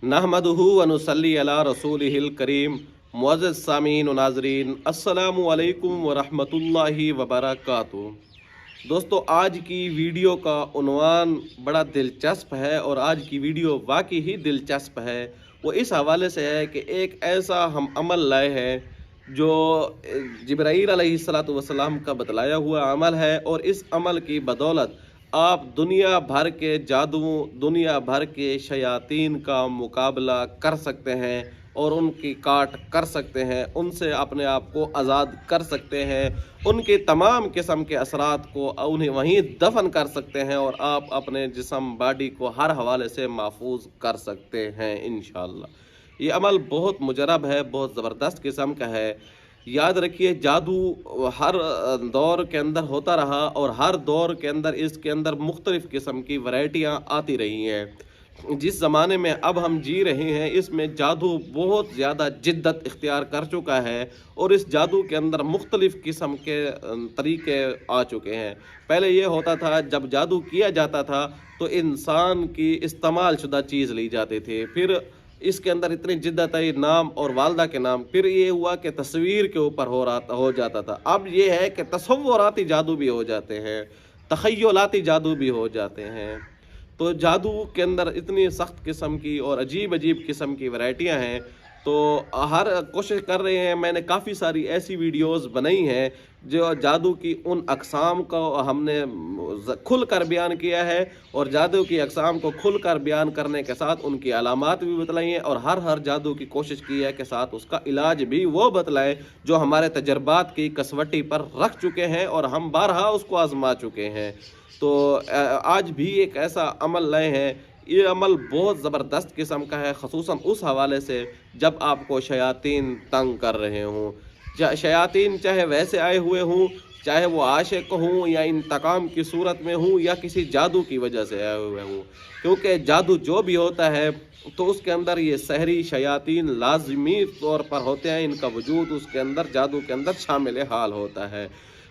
नहमदुहु व नुसल्ली अला रसूलिहिल करीम। मुअज़्ज़ज़ सामीन व नाज़रीन, अस्सलामु अलैकुम व रहमतुल्लाहि व बरकातुहू। दोस्तों, आज की वीडियो का उन्वान बड़ा दिलचस्प है और आज की वीडियो वाकई ही दिलचस्प है। वो इस हवाले से है कि एक ऐसा हम अमल लाए हैं जो जिब्राईल अलैहिस्सलातु वस्सलाम का बतलाया हुआ अमल है, और इस अमल की बदौलत आप दुनिया भर के जादुओं, दुनिया भर के शयातीन का मुकाबला कर सकते हैं और उनकी काट कर सकते हैं, उनसे अपने आप को आज़ाद कर सकते हैं, उनके तमाम किस्म के असरात को उन्हें वहीं दफन कर सकते हैं और आप अपने जिस्म बॉडी को हर हवाले से महफूज कर सकते हैं इंशाअल्लाह। ये अमल बहुत मुजरब है, बहुत ज़बरदस्त किस्म का है। याद रखिए, जादू हर दौर के अंदर होता रहा और हर दौर के अंदर इसके अंदर मुख्तलिफ़ किस्म की वैरायटियाँ आती रही हैं। जिस ज़माने में अब हम जी रहे हैं, इसमें जादू बहुत ज़्यादा जिद्दत इख्तियार कर चुका है और इस जादू के अंदर मुख्तलिफ़ किस्म के तरीके आ चुके हैं। पहले ये होता था, जब जादू किया जाता था तो इंसान की इस्तेमाल शुदा चीज़ ली जाती थी, फिर इसके अंदर इतनी जिद्दत आई नाम और वालदा के नाम, फिर ये हुआ कि तस्वीर के ऊपर हो जाता था। अब ये है कि तसव्वुराती जादू भी हो जाते हैं, तख़य्युलाती जादू भी हो जाते हैं। तो जादू के अंदर इतनी सख्त किस्म की और अजीब अजीब किस्म की वैरायटियां हैं, तो हर कोशिश कर रहे हैं। मैंने काफ़ी सारी ऐसी वीडियोस बनाई हैं जो जादू की उन अक़साम को हमने खुल कर बयान किया है, और जादू की अक़साम को खुल कर बयान करने के साथ उनकी अलामात भी बतलाई हैं, और हर जादू की कोशिश की है कि साथ उसका इलाज भी वो बतलाएं जो हमारे तजर्बात की कसवटी पर रख चुके हैं और हम बारहा उसको आजमा चुके हैं। तो आज भी एक ऐसा अमल लाए हैं। ये अमल बहुत ज़बरदस्त किस्म का है, ख़ुसूसन उस हवाले से जब आपको शयातीन तंग कर रहे हों। शयातीन चाहे वैसे आए हुए हों, चाहे वो आशिक हों या इंतकाम की सूरत में हों या किसी जादू की वजह से आए हुए हों, क्योंकि जादू जो भी होता है तो उसके अंदर ये सहरी शयातीन लाजमी तौर पर होते हैं। इनका वजूद उसके अंदर, जादू के अंदर शामिल हाल होता है।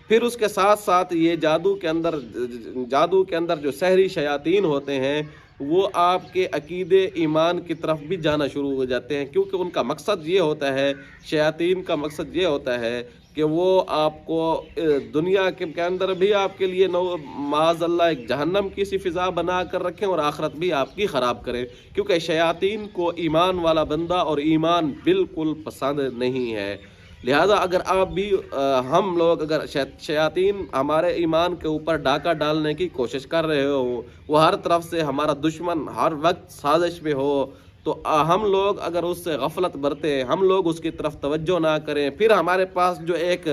फिर उसके साथ साथ ये जादू के अंदर जो सहरी शयातीन होते हैं वो आपके अकीदे ईमान की तरफ भी जाना शुरू हो जाते हैं, क्योंकि उनका मकसद ये होता है, शयातीन का मकसद ये होता है कि वो आपको दुनिया के अंदर भी आपके लिए माज़अल्लाह एक जहन्नम की सी फ़िज़ा बना कर रखें और आखिरत भी आपकी ख़राब करें, क्योंकि शयातीन को ईमान वाला बंदा और ईमान बिल्कुल पसंद नहीं है। लिहाजा अगर आप भी हम लोग अगर शयातीन हमारे ईमान के ऊपर डाका डालने की कोशिश कर रहे हो, वो हर तरफ से हमारा दुश्मन हर वक्त साजिश में हो, तो हम लोग अगर उससे गफलत बरतें, हम लोग उसकी तरफ तवज्जो ना करें, फिर हमारे पास जो एक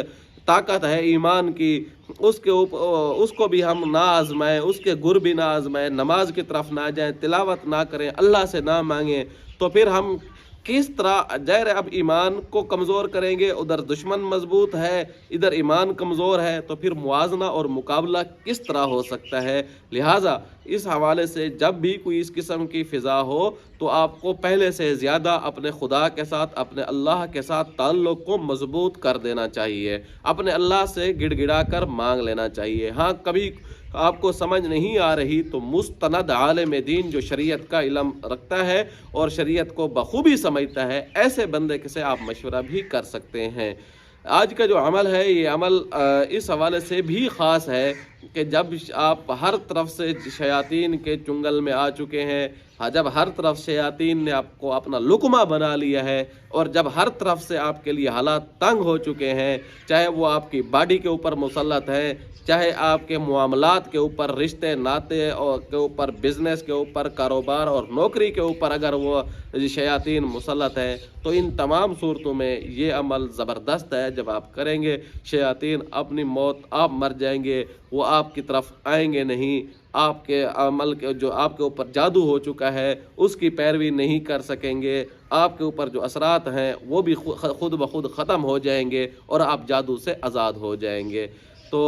ताकत है ईमान की, उसके ऊपर उसको भी हम ना आजमाएं, उसके गुर भी ना आजमाएं, नमाज की तरफ ना जाएं, तिलावत ना करें, अल्लाह से ना मांगें, तो फिर हम किस तरह ज़ाहिर है अब ईमान को कमज़ोर करेंगे। उधर दुश्मन मजबूत है, इधर ईमान कमज़ोर है, तो फिर मुआजना और मुकाबला किस तरह हो सकता है। लिहाजा इस हवाले से जब भी कोई इस किस्म की फ़िज़ा हो तो आपको पहले से ज़्यादा अपने खुदा के साथ, अपने अल्लाह के साथ ताल्लुक़ को मजबूत कर देना चाहिए, अपने अल्लाह से गिड़गिड़ा कर मांग लेना चाहिए। हाँ, कभी आपको समझ नहीं आ रही तो मुस्तनद आलिम दीन जो शरीयत का इल्म रखता है और शरीयत को बखूबी समझता है, ऐसे बंदे से आप मशवरा भी कर सकते हैं। आज का जो अमल है, ये अमल इस हवाले से भी ख़ास है कि जब आप हर तरफ से शयातीन के चुंगल में आ चुके हैं, जब हर तरफ शयातीन ने आपको अपना लुकमा बना लिया है, और जब हर तरफ से आपके लिए हालात तंग हो चुके हैं, चाहे वो आपकी बॉडी के ऊपर मुसल्लत है, चाहे आपके मामलात के ऊपर, रिश्ते नाते और के ऊपर, बिज़नेस के ऊपर, कारोबार और नौकरी के ऊपर अगर वो शयातीन मुसल्लत है, तो इन तमाम सूरतों में ये अमल ज़बरदस्त है। जब आप करेंगे, शयातीन अपनी मौत आप मर जाएंगे, वो आपकी तरफ आएंगे नहीं, आपके अमल के जो आपके ऊपर जादू हो चुका है उसकी पैरवी नहीं कर सकेंगे, आपके ऊपर जो असरात हैं वो भी खुद ब खुद ख़त्म हो जाएंगे और आप जादू से आज़ाद हो जाएंगे। तो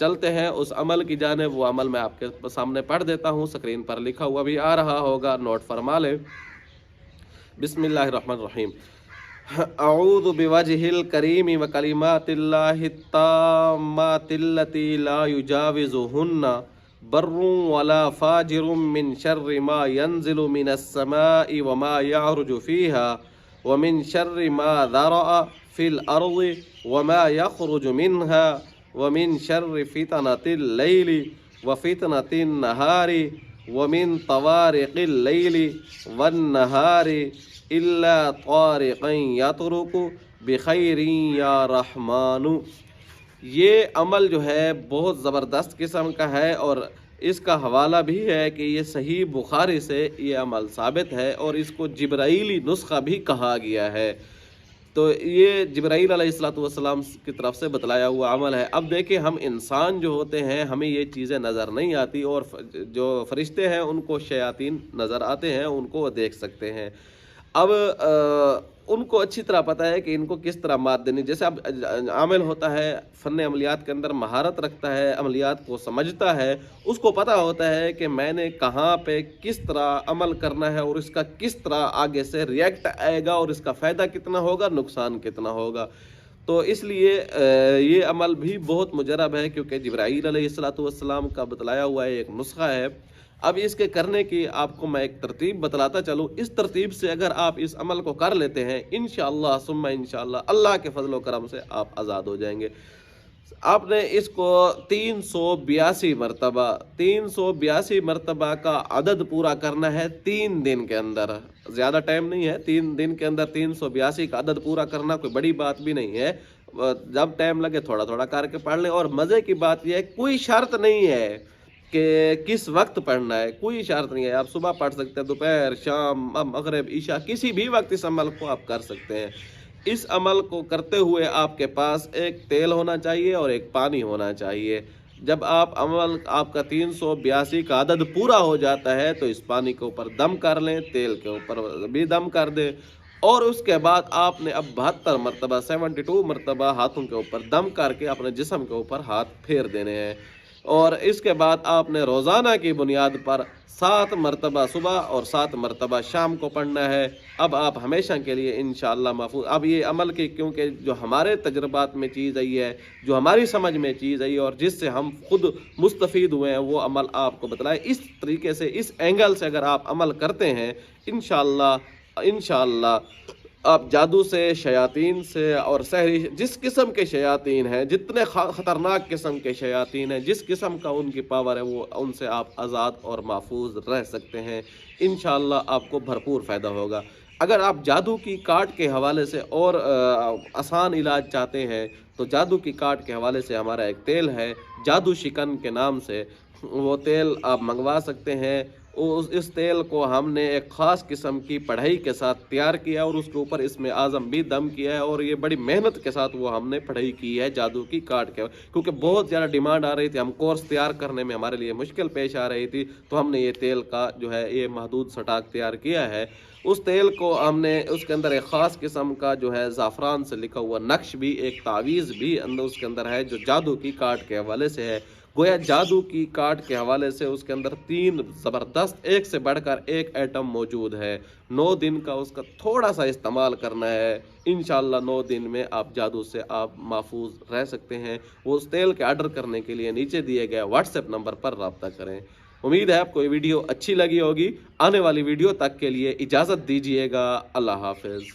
चलते हैं उस अमल की जानिब। वो अमल मैं आपके सामने पढ़ देता हूँ, स्क्रीन पर लिखा हुआ भी आ रहा होगा, नोट फरमा लें। बिस्मिल्लाहिर्रहमानिर्रहीम। अऊज़ु बिवजहिल करीम व कलिमातिल्लाहि ताम्मातिल्लती ला युजाविज़ुहुन्ना बर्रुं वला फाजिरुम मिन शर्रि मा यंजिलु मिनस समाई व मा यअरुजु फीहा व मिन शर्रि मा ज़रअ फिल अर्ज़ि व मा यख़रुजु मिन्हा व मिन शर्रि फितनतिल लैलि व फितनतिन नहारी व मिन तवारिक़िल लैलि वन नहारी इल्ला तारिक़न यतरुकु बिखैरिन या रहमानु। ये अमल जो है बहुत ज़बरदस्त किस्म का है और इसका हवाला भी है कि ये सही बुखारी से ये अमल साबित है और इसको जिब्राइली नुस्खा भी कहा गया है। तो ये जिब्राइल अलैहिस्सलाम की तरफ से बतलाया हुआ अमल है। अब देखिए, हम इंसान जो होते हैं हमें ये चीज़ें नज़र नहीं आती और जो फरिश्ते हैं उनको शयातीन नज़र आते हैं, उनको देख सकते हैं। अब उनको अच्छी तरह पता है कि इनको किस तरह मात देनी। जैसे अब आमिल होता है, फ़न अमलियात के अंदर महारत रखता है, अमलियात को समझता है, उसको पता होता है कि मैंने कहाँ पे किस तरह अमल करना है और इसका किस तरह आगे से रिएक्ट आएगा और इसका फ़ायदा कितना होगा, नुकसान कितना होगा। तो इसलिए ये अमल भी बहुत मुजरब है, क्योंकि जिब्राईल अलैहिस्सलाम का बतलाया हुआ एक नुस्खा है। अब इसके करने की आपको मैं एक तरतीब बतलाता चलूँ। इस तरतीब से अगर आप इस अमल को कर लेते हैं, इंशाअल्लाह सुम्मा इंशाअल्लाह अल्लाह के फजल व करम से आप आज़ाद हो जाएंगे। आपने इसको 382 मरतबा का अदद पूरा करना है 3 दिन के अंदर। ज़्यादा टाइम नहीं है, 3 दिन के अंदर 382 का अदद पूरा करना कोई बड़ी बात भी नहीं है। जब टाइम लगे थोड़ा थोड़ा करके पढ़ लें। और मज़े की बात यह है, कोई शर्त नहीं है कि किस वक्त पढ़ना है, कोई शर्त नहीं है। आप सुबह पढ़ सकते हैं, दोपहर, शाम, मगरिब, ईशा, किसी भी वक्त इस अमल को आप कर सकते हैं। इस अमल को करते हुए आपके पास एक तेल होना चाहिए और एक पानी होना चाहिए। जब आप अमल आपका 382 का अदद पूरा हो जाता है तो इस पानी के ऊपर दम कर लें, तेल के ऊपर भी दम कर दें और उसके बाद आपने अब 72 मरतबा हाथों के ऊपर दम करके अपने जिस्म के ऊपर हाथ फेर देने हैं। और इसके बाद आपने रोज़ाना की बुनियाद पर 7 मरतबा सुबह और 7 मरतबा शाम को पढ़ना है। अब आप हमेशा के लिए इंशाअल्लाह महफूज। अब ये अमल की, क्योंकि जो हमारे तजर्बात में चीज़ आई है, जो हमारी समझ में चीज़ आई है और जिससे हम खुद मुस्तफ़ीद हुए हैं, वो अमल आपको बतलाए। इस तरीके से, इस एंगल से अगर आप अमल करते हैं, इंशाअल्लाह आप जादू से, शयातीन से और सहरी, जिस किस्म के शयातीन हैं, जितने ख़तरनाक किस्म के शयातीन हैं, जिस किस्म का उनकी पावर है, वो उनसे आप आज़ाद और महफूज रह सकते हैं। इंशाअल्लाह आपको भरपूर फ़ायदा होगा। अगर आप जादू की काट के हवाले से और आसान इलाज चाहते हैं तो जादू की काट के हवाले से हमारा एक तेल है, जादू शिकन के नाम से, वो तेल आप मंगवा सकते हैं। इस तेल को हमने एक ख़ास किस्म की पढ़ाई के साथ तैयार किया और उसके ऊपर इसमें आज़म भी दम किया है और ये बड़ी मेहनत के साथ वो हमने पढ़ाई की है जादू की काट के, क्योंकि बहुत ज़्यादा डिमांड आ रही थी। हम कोर्स तैयार करने में हमारे लिए मुश्किल पेश आ रही थी, तो हमने ये तेल का जो है ये महदूद स्टॉक तैयार किया है। उस तेल को हमने, उसके अंदर एक ख़ास किस्म का जो है ज़ाफ़रान से लिखा हुआ नक्श भी, एक तावीज़ भी अंदर उसके अंदर है जो जादू की काट के हवाले से है। गोया जादू की काट के हवाले से उसके अंदर 3 ज़बरदस्त, एक से बढ़कर एक आइटम मौजूद है। 9 दिन का उसका थोड़ा सा इस्तेमाल करना है, इंशाअल्लाह 9 दिन में आप जादू से आप महफूज रह सकते हैं। वो उस तेल के ऑर्डर करने के लिए नीचे दिए गए व्हाट्सएप नंबर पर रब्ता करें। उम्मीद है आपको ये वीडियो अच्छी लगी होगी। आने वाली वीडियो तक के लिए इजाज़त दीजिएगा। अल्लाह हाफ़िज़।